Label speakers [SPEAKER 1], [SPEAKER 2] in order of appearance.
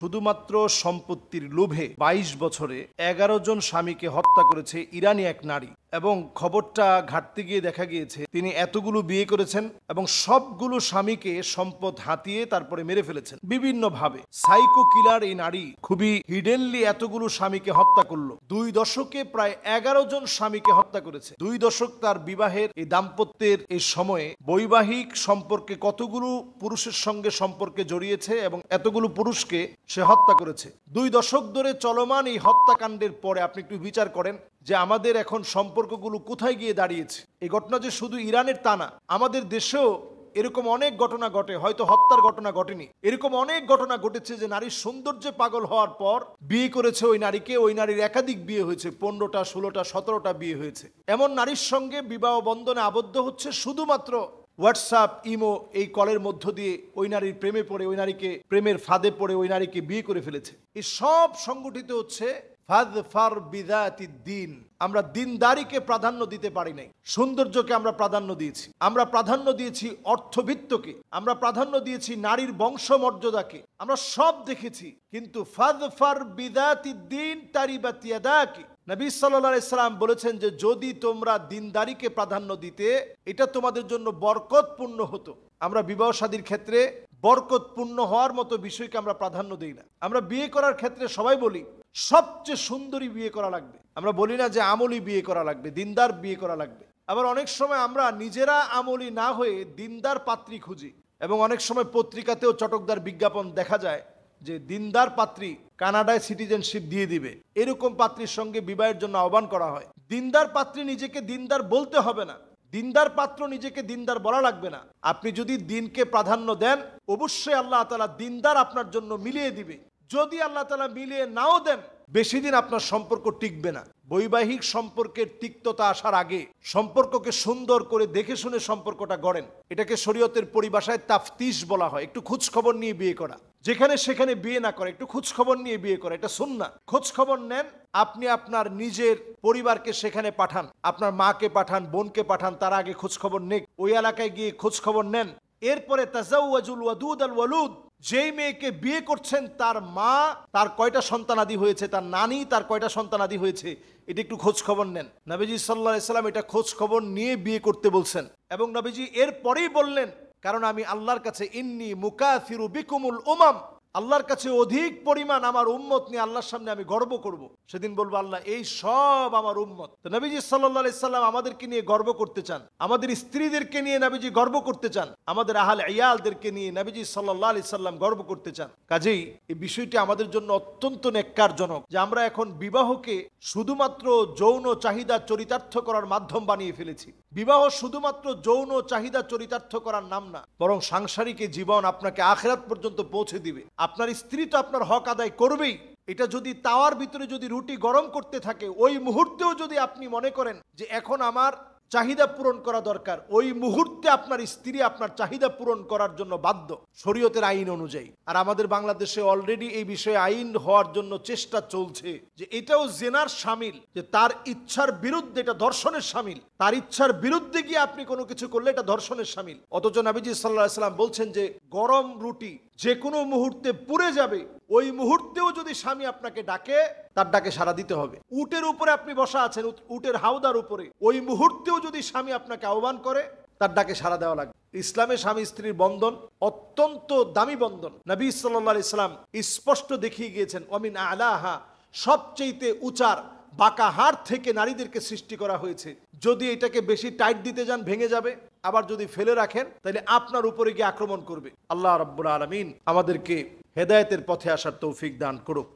[SPEAKER 1] শুধুমাত্র সম্পত্তির লোভে ২২ বছরে ১১ জন স্বামীকে হত্যা করেছে ইরানি এক নারী। এবং খবরটা ঘাটতে গিয়ে দেখা গিয়েছে তিনি এতগুলো বিয়ে করেছেন এবং সবগুলো স্বামীকে সম্পদ হাতিয়ে তারপরে মেরে ফেলেছেন বিভিন্নভাবে। সাইকো কিলার এই নারী খুবই হিডেনলি এতগুলো স্বামীকে হত্যা করলো। ২ দশকে প্রায় ১১ জন স্বামীকে হত্যা করেছে। ২ দশক তার বিবাহের এই দাম্পত্যের এই সময়ে বৈবাহিক সম্পর্কে কতগুলো পুরুষের সঙ্গে সম্পর্কে জড়িয়েছে এবং এতগুলো পুরুষকে সে হত্যা করেছে। ২ দশক ধরে চলমান এই হত্যাকাণ্ডের পরে আপনি একটু বিচার করেন যে আমাদের এখন সম্পর্কগুলো কোথায় গিয়ে দাঁড়িয়েছে। এই ঘটনা যে শুধু ইরানের তা না, আমাদের দেশেও এরকম অনেক ঘটনা ঘটে, হয়তো হত্যার ঘটনা ঘটেনি, এরকম অনেক ঘটনা ঘটেছে যে নারীর সৌন্দর্যে পাগল হওয়ার পর বিয়ে করেছে ওই নারীকে, ওই নারীর একাধিক বিয়ে হয়েছে, ১৫টা ১৬টা ১৭টা বিয়ে হয়েছে। এমন নারীর সঙ্গে বিবাহ বন্ধনে আবদ্ধ হচ্ছে শুধুমাত্র হোয়াটসঅ্যাপ, ইমো এই কলের মধ্য দিয়ে ওই নারীর প্রেমে পড়ে, ওই নারীকে প্রেমের ফাঁদে পড়ে ওই নারীকে বিয়ে করে ফেলেছে। এই সব সংগঠিত হচ্ছে ফাযফার বিযাতিদ দ্বীন। আমরা দিনদারিকে প্রাধান্য দিতে পারি নাই, সৌন্দর্যকে আমরা প্রাধান্য দিয়েছি, আমরা প্রাধান্য দিয়েছি অর্থবিত্তকে, আমরা প্রাধান্য দিয়েছি নারীর বংশমর্যাদাকে, আমরা সব দেখেছি। কিন্তু ফাযফার বিযাতিদ দ্বীন তারিবাত ইয়াদাকি, নবী সাল্লাল্লাহু আলাইহি সাল্লাম বলেছেন যে যদি তোমরা দিনদারিকে প্রাধান্য দিতে এটা তোমাদের জন্য বরকতপূর্ণ হতো। আমরা বিবাহ শাদীর ক্ষেত্রে বরকতপূর্ণ হওয়ার মতো বিষয়কে আমরা প্রাধান্য দিই না। আমরা বিয়ে করার ক্ষেত্রে সবাই বলি সবচেয়ে সুন্দরী বিয়ে করা লাগবে, আমরা বলি না যে আমলি বিয়ে করা লাগবে, দিনদার বিয়ে করা লাগবে। আবার অনেক সময় আমরা নিজেরা আমলি না হয়ে দিনদার পাত্রী খুঁজি এবং অনেক সময় পত্রিকাতেও চটকদার বিজ্ঞাপন দেখা যায় যে দিনদার পাত্রী কানাডায় সিটিজেনশিপ দিয়ে দিবে, এরকম পাত্রীর সঙ্গে বিবাহের জন্য আহ্বান করা হয়। দিনদার পাত্রী নিজেকে দিনদার বলতে হবে না, দিনদার পাত্র নিজেকে দিনদার বলা লাগবে না। আপনি যদি দিনকে প্রাধান্য দেন অবশ্যই আল্লাহ তাআলা দিনদার আপনার জন্য মিলিয়ে দিবে। যদি আল্লাহ তাআলা মিলিয়ে নাও দেন বেশি দিন আপনার সম্পর্ক টিকবে না। বৈবাহিক সম্পর্কের তিক্ততা আসার আগে সম্পর্ককে সুন্দর করে দেখে শুনে সম্পর্কটা গড়েন। এটাকে শরীয়তের পরিভাষায় তাফতিশ বলা হয়। একটু খোঁজ খবর নিয়ে বিয়ে করা, যেখানে সেখানে বিয়ে না করে একটু খোঁজ খবর নিয়ে বিয়ে করা, এটা সুন্নাহ। খোঁজ খবর নেন, আপনি আপনার নিজের পরিবারকে সেখানে পাঠান, আপনার মাকে পাঠান, বোনকে পাঠান, তার আগে খোঁজ খবর নেন, ওই এলাকায় গিয়ে খোঁজ খবর নেন। এরপরে তাজাওয়াজুল ওয়াদুদ আল ওয়ালুদ, যেই মেয়েকে বিয়ে করছেন তার মা তার কয়টা সন্তানাদি হয়েছে, তার নানি তার কয়টা সন্তানাদি হয়েছে, এটা একটু খোঁজ খবর নেন। নবীজি সাল্লাল্লাহু আলাইহি সাল্লাম এটা খোঁজ খবর নিয়ে বিয়ে করতে বলছেন এবং নবীজি এরপরেই বললেন কারণ আমি আল্লাহর কাছে ইন্নী মুকাসিরু বিকুমুল উমাম, আল্লাহর কাছে অধিক পরিমাণ আমার উম্মত নিয়ে আল্লাহর সামনে আমি গর্ব করব। সেদিন বলবো আল্লাহ এই সব আমার উম্মত। তো নবীজি সাল্লাল্লাহু আলাইহি সাল্লাম আমাদেরকে নিয়ে গর্ব করতে চান, আমাদের স্ত্রীদেরকে নিয়ে নবীজি গর্ব করতে চান, আমাদের আহলে ইয়ালদেরকে নিয়ে নবীজি সাল্লাল্লাহু আলাইহি সাল্লাম গর্ব করতে চান। কাজেই এই বিষয়টি আমাদের জন্য অত্যন্ত নেক্কারজনক যে আমরা এখন বিবাহকে শুধুমাত্র যৌন চাহিদা চরিতার্থ করার মাধ্যম বানিয়ে ফেলেছি। বিবাহ শুধুমাত্র যৌন চাহিদা চরিতার্থ করার নাম না, বরং সাংসারিক জীবন আপনাকে আখিরাত পর্যন্ত পৌঁছে দিবে। আপনার স্ত্রী তো আপনার হক আদায় করবেই। এটা যদি তাওয়ার ভিতরে যদি রুটি গরম করতে থাকে ওই মুহূর্তেও যদি আপনি মনে করেন যে এখন আমার চাহিদা পূরণ করা দরকার, ওই মুহূর্তে আপনার স্ত্রী আপনার চাহিদা পূরণ করার জন্য বাধ্য শরীয়তের আইন অনুযায়ী। আর আমাদের বাংলাদেশে অলরেডি এই বিষয়ে আইন হওয়ার জন্য চেষ্টা চলছে যে এটাও জেনার শামিল, যে তার ইচ্ছার বিরুদ্ধে, এটা ধর্ষণের শামিল, তার ইচ্ছার বিরুদ্ধে গিয়ে আপনি কোনো কিছু করলে এটা ধর্ষণের শামিল। অথচ নবীজি সাল্লাল্লাহু আলাইহি সাল্লাম বলছেন যে গরম রুটি যে কোনো মুহূর্তে পুড়ে যাবে, ওই মুহূর্তেও যদি স্বামী আপনাকে ডাকে তার ডাকে সাড়া দিতে হবে। উটের উপরে আপনি বসা আছেন, উটের হাউদার উপরে, ওই মুহূর্তেও যদি স্বামী আপনাকে আহ্বান করে তার ডাকে সাড়া দেওয়া লাগবে। ইসলামে স্বামী স্ত্রীর বন্ধন অত্যন্ত দামি বন্ধন। নবী সাল্লাল্লাহু আলাইহি সাল্লাম স্পষ্ট দেখিয়ে গিয়েছেন ওয়ামিন আলাহা, সবচেয়ে উচার বাঁকা হাড় থেকে নারীদেরকে সৃষ্টি করা হয়েছে। যদি এটাকে বেশি টাইট দিতে যান ভেঙে যাবে, আবার যদি ফেলে রাখেন তাহলে আপনার উপরে গিয়ে আক্রমণ করবে। আল্লাহ রাব্বুল আলামিন আমাদেরকে হেদায়েতের পথে আসার তৌফিক দান করুক।